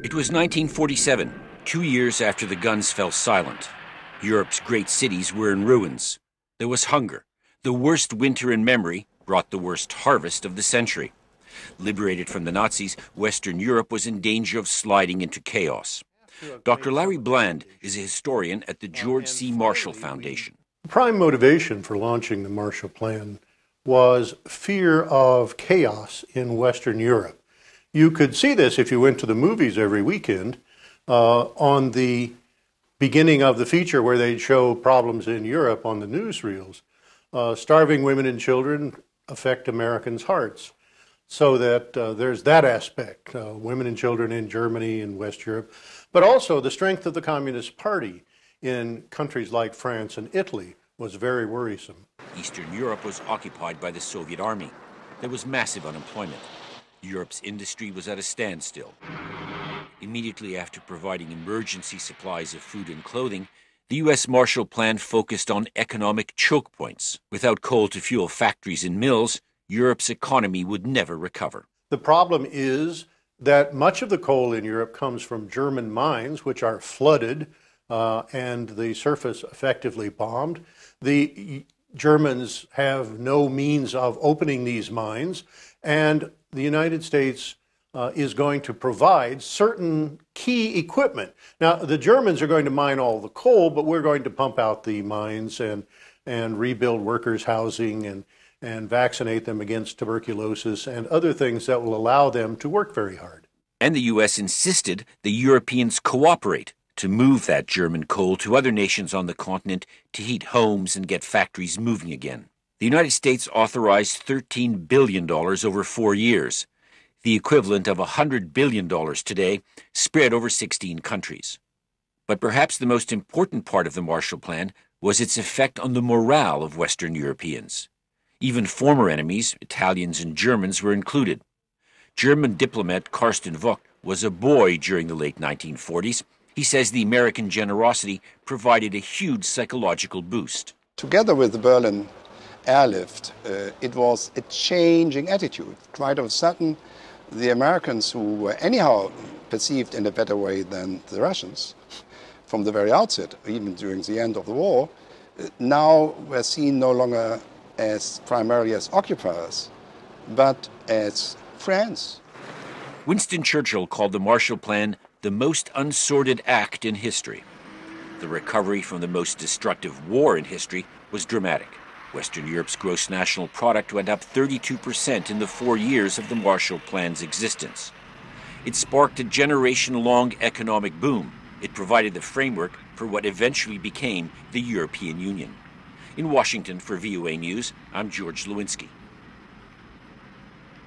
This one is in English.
It was 1947, 2 years after the guns fell silent. Europe's great cities were in ruins. There was hunger. The worst winter in memory brought the worst harvest of the century. Liberated from the Nazis, Western Europe was in danger of sliding into chaos. Dr. Larry Bland is a historian at the George C. Marshall Foundation. The prime motivation for launching the Marshall Plan was fear of chaos in Western Europe. You could see this if you went to the movies every weekend on the beginning of the feature where they'd show problems in Europe on the newsreels. Starving women and children affect Americans' hearts. So that there's that aspect, women and children in Germany and West Europe, but also the strength of the Communist Party in countries like France and Italy was very worrisome. Eastern Europe was occupied by the Soviet Army. There was massive unemployment. Europe's industry was at a standstill. Immediately after providing emergency supplies of food and clothing, the U.S. Marshall Plan focused on economic choke points. Without coal to fuel factories and mills, Europe's economy would never recover. The problem is that much of the coal in Europe comes from German mines, which are flooded and the surface effectively bombed. The Germans have no means of opening these mines, and the United States is going to provide certain key equipment. Now, the Germans are going to mine all the coal, but we're going to pump out the mines and rebuild workers' housing and vaccinate them against tuberculosis and other things that will allow them to work very hard. And the U.S. insisted the Europeans cooperate to move that German coal to other nations on the continent to heat homes and get factories moving again. The United States authorized $13 billion over 4 years, the equivalent of $100 billion today, spread over 16 countries. But perhaps the most important part of the Marshall Plan was its effect on the morale of Western Europeans. Even former enemies, Italians and Germans, were included. German diplomat Carsten Vogt was a boy during the late 1940s. He says the American generosity provided a huge psychological boost. Together with the Berlin Airlift, it was a changing attitude. Quite of a sudden, the Americans, who were anyhow perceived in a better way than the Russians from the very outset, even during the end of the war, now were seen no longer as primarily as occupiers, but as friends. Winston Churchill called the Marshall Plan the most unsordid act in history. The recovery from the most destructive war in history was dramatic. Western Europe's gross national product went up 32% in the 4 years of the Marshall Plan's existence. It sparked a generation-long economic boom. It provided the framework for what eventually became the European Union. In Washington for VOA News, I'm George Lewinsky.